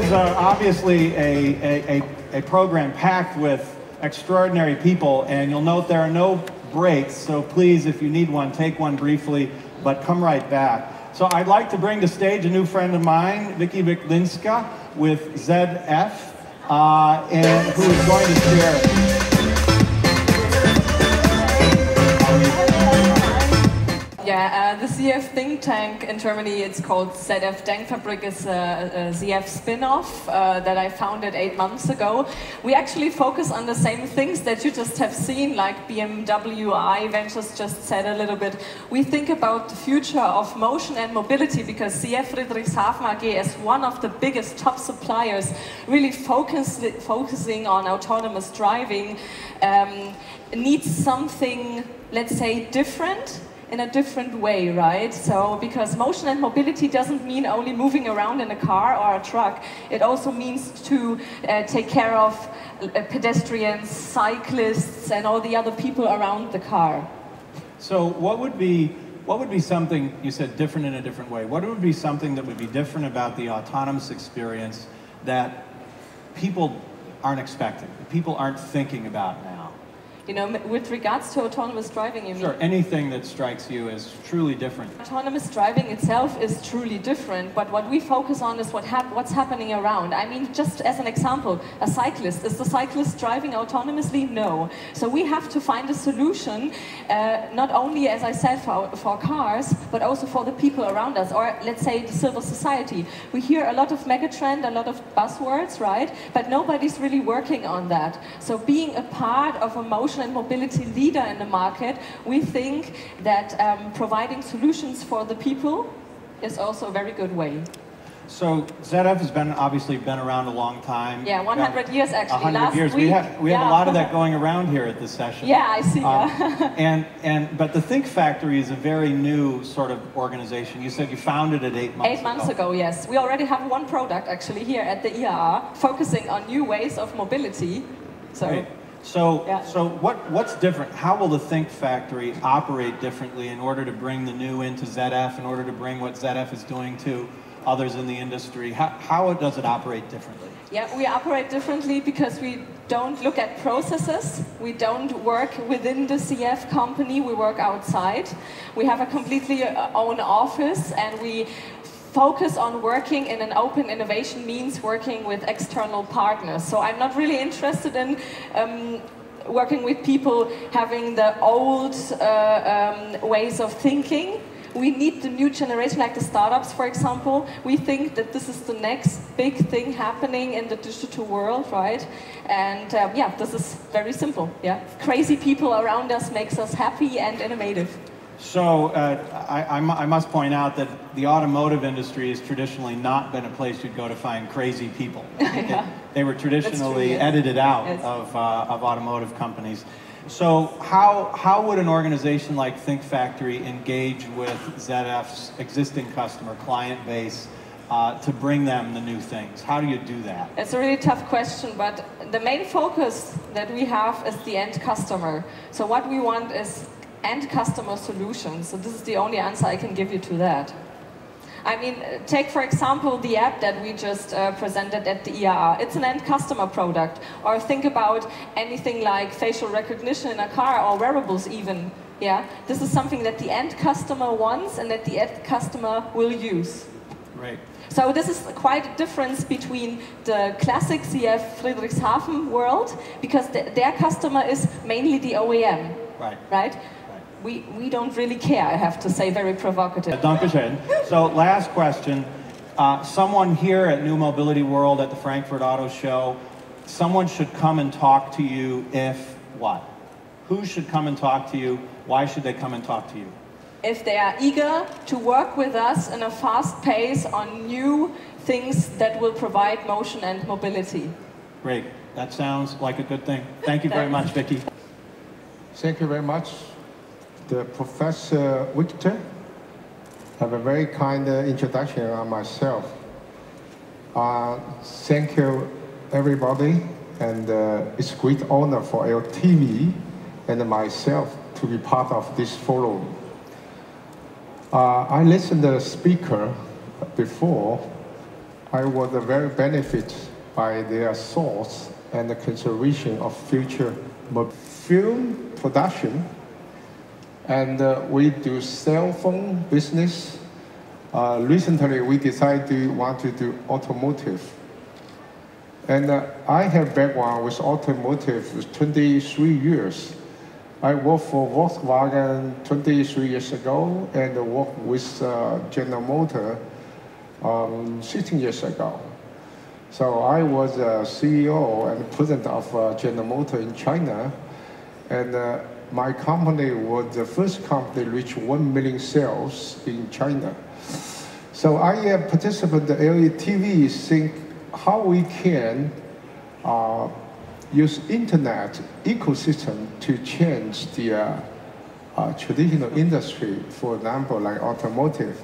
is obviously a program packed with extraordinary people, and you'll note there are no breaks, so please, if you need one, take one briefly, but come right back. So I'd like to bring to stage a new friend of mine, Vicky Wiklinska with ZF, and who is going to share. Yeah, the ZF think tank in Germany, it's called ZF Denkfabrik, is a ZF spin-off that I founded 8 months ago. We actually focus on the same things that you just have seen, like BMW I Ventures just said a little bit. We think about the future of motion and mobility because ZF Friedrichshafen AG, as one of the biggest top suppliers, really focusing on autonomous driving, needs something, let's say, different, in a different way, right? So, because motion and mobility doesn't mean only moving around in a car or a truck. It also means to take care of pedestrians, cyclists, and all the other people around the car. So, what would be something, you said different in a different way, what would be something that would be different about the autonomous experience that people aren't expecting, that people aren't thinking about now? You know, with regards to autonomous driving, you mean? Sure, anything that strikes you as truly different. Autonomous driving itself is truly different, but what we focus on is what's happening around. I mean, just as an example, a cyclist. Is the cyclist driving autonomously? No. So we have to find a solution, not only, as I said, for cars, but also for the people around us, or let's say the civil society. We hear a lot of megatrend, a lot of buzzwords, right? But nobody's really working on that. So being a part of a motion and mobility leader in the market, we think that providing solutions for the people is also a very good way. So ZF has obviously been around a long time. Yeah, 100 years actually. 100 years. We have a lot of that going around here at this session. Yeah, I see. But the Think Factory is a very new sort of organization. You said you founded it 8 months ago. 8 months ago, yes. We already have one product actually here at the IAA focusing on new ways of mobility. So. Great. So what's different? How will the Think Factory operate differently in order to bring the new into ZF, in order to bring what ZF is doing to others in the industry? How does it operate differently? Yeah, we operate differently because we don't look at processes. We don't work within the ZF company, we work outside. We have a completely own office, and we focus on working in an open innovation means working with external partners. So I'm not really interested in working with people having the old ways of thinking. We need the new generation, like the startups, for example. We think that this is the next big thing happening in the digital world, right? And yeah, this is very simple. Yeah, crazy people around us makes us happy and innovative. So I must point out that the automotive industry has traditionally not been a place you'd go to find crazy people. Yeah. They were traditionally edited out of automotive companies. So how would an organization like Think Factory engage with ZF's existing customer client base to bring them the new things? How do you do that? It's a really tough question, but the main focus that we have is the end customer. So what we want is end customer solutions. So this is the only answer I can give you to that. I mean, take for example the app that we just presented at the IAA. It's an end customer product. Or think about anything like facial recognition in a car, or wearables even. Yeah, this is something that the end customer wants and that the end customer will use. Right. So this is quite a difference between the classic ZF Friedrichshafen world, because their customer is mainly the OEM. Right. Right? We don't really care, I have to say, very provocative. Dankeschön. So last question. Someone here at New Mobility World at the Frankfurt Auto Show, someone should come and talk to you if what? Who should come and talk to you? Why should they come and talk to you? If they are eager to work with us in a fast pace on new things that will provide motion and mobility. Great. That sounds like a good thing. Thank you very much, Vicky. Thank you very much. The Professor Victor have a very kind introduction on myself. Thank you, everybody, and it's a great honor for LTV and myself to be part of this forum. I listened to the speaker before. I was very benefited by their thoughts and the consideration of future film production. And we do cell phone business. Recently, we decided to want to do automotive. And I have background with automotive for 23 years. I worked for Volkswagen 23 years ago and worked with General Motors 16 years ago. So I was a CEO and president of General Motors in China. And my company was the first company to reach 1 million sales in China. So I participate in LTV, think how we can use internet ecosystem to change the traditional industry, for example, like automotive.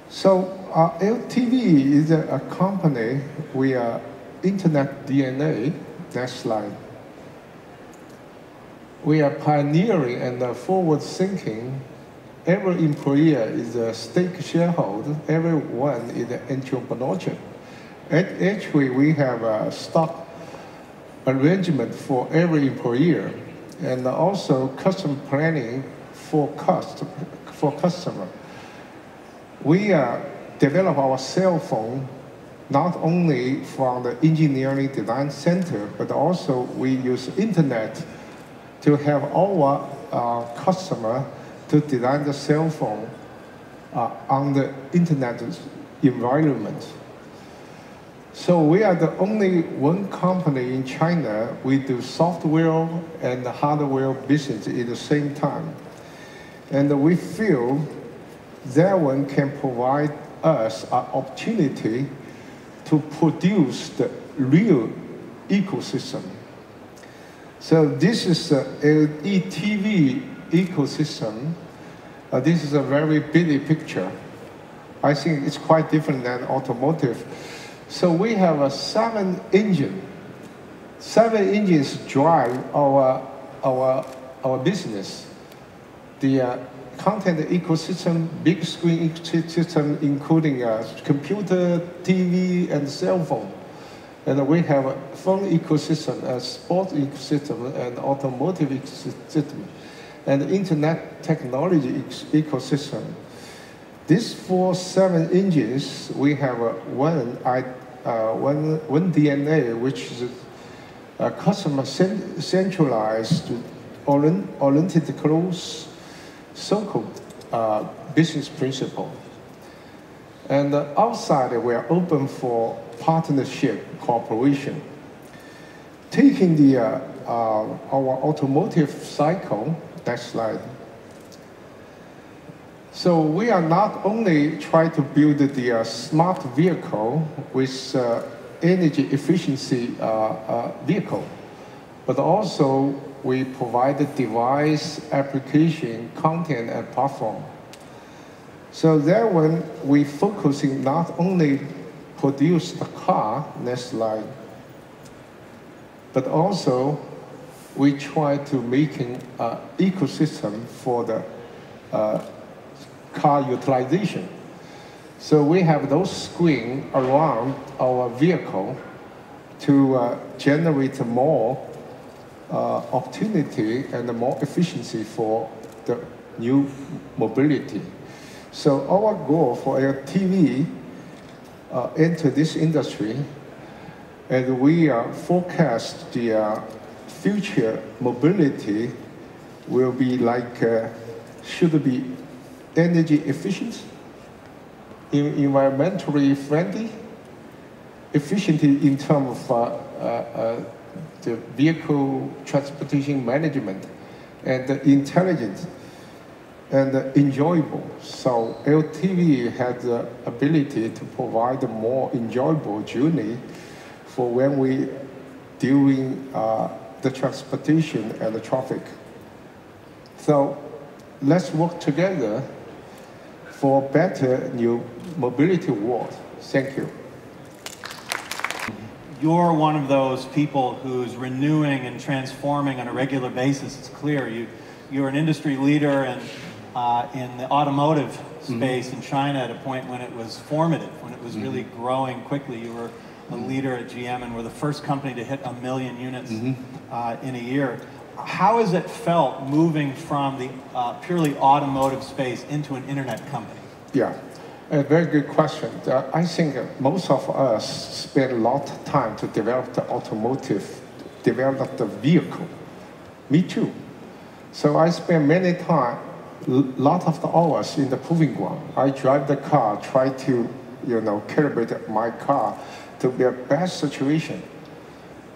So LTV is a company with internet DNA. Next slide. We are pioneering and forward-thinking. Every employee is a stake shareholder. Everyone is an entrepreneur. Actually, we have a stock arrangement for every employee, and also custom planning for customer. We develop our cell phone not only from the engineering design center, but also we use internet to have our customer to design the cell phone on the internet environment. So we are the only one company in China. We do software and hardware business at the same time. And we feel that one can provide us an opportunity to produce the real ecosystem. So this is the LTV ecosystem. This is a very busy picture. I think it's quite different than automotive. So we have 7 engines. 7 engines drive our business. The content ecosystem, big screen ecosystem, including computer, TV, and cell phone. And we have a phone ecosystem, a sports ecosystem, and automotive ecosystem, and internet technology ecosystem. These 7 engines, we have one DNA, which is a customer centralized, oriented close, so-called business principle. And outside, we are open for partnership, cooperation. Taking our automotive cycle, next slide. So we are not only trying to build the smart vehicle with energy efficiency vehicle, but also we provide the device, application, content, and platform. So that when we focusing not only produce the car, next slide, but also we try to making an ecosystem for the car utilization. So we have those screens around our vehicle to generate more opportunity and more efficiency for the new mobility. So our goal for LTV enter this industry, and we forecast the future mobility will be like, should be energy efficient, environmentally friendly, efficient in terms of the vehicle transportation management, and intelligent and enjoyable. So LTV has the ability to provide a more enjoyable journey for when we doing the transportation and the traffic. So let's work together for better new mobility world. Thank you. You're one of those people who's renewing and transforming on a regular basis. It's clear you're an industry leader in the automotive space in China at a point when it was formative, when it was really growing quickly. You were a leader at GM and were the first company to hit 1 million units in a year. How has it felt moving from the purely automotive space into an internet company? Yeah, a very good question. I think most of us spend a lot of time to develop the automotive, develop the vehicle. Me too. So I spend many time, lot of the hours in the proving ground. I drive the car, try to, calibrate my car to be a best situation.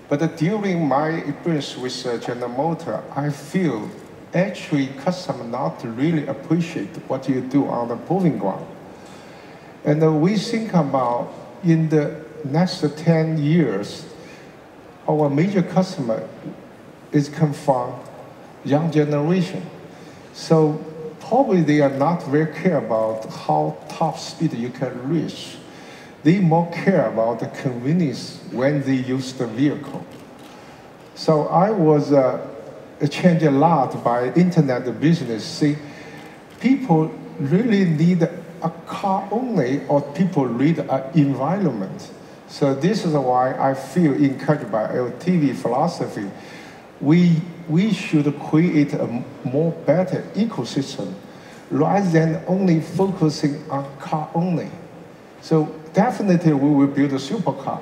But during my experience with General Motors, I feel actually customers not really appreciate what you do on the proving ground. And we think about in the next 10 years, our major customer is come from young generation. So probably they are not very care about how top speed you can reach. They more care about the convenience when they use the vehicle. So I was changed a lot by internet business. See, people really need a car only, or people need an environment. So this is why I feel encouraged by LTV philosophy. We should create a more better ecosystem rather than only focusing on car only. So definitely we will build a supercar.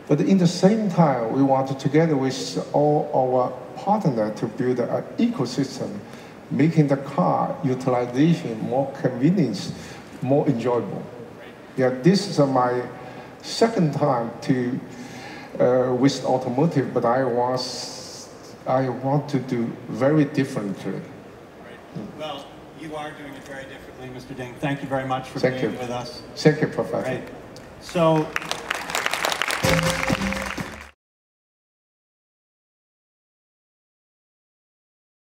But in the same time, we want to, together with all our partners, to build an ecosystem, making the car utilization more convenient, more enjoyable. Yeah, this is my second time to with automotive, but I want to do very differently. Right. Well, you are doing it very differently, Mr. Ding. Thank you very much for being with us. Thank you, Professor. Right. So.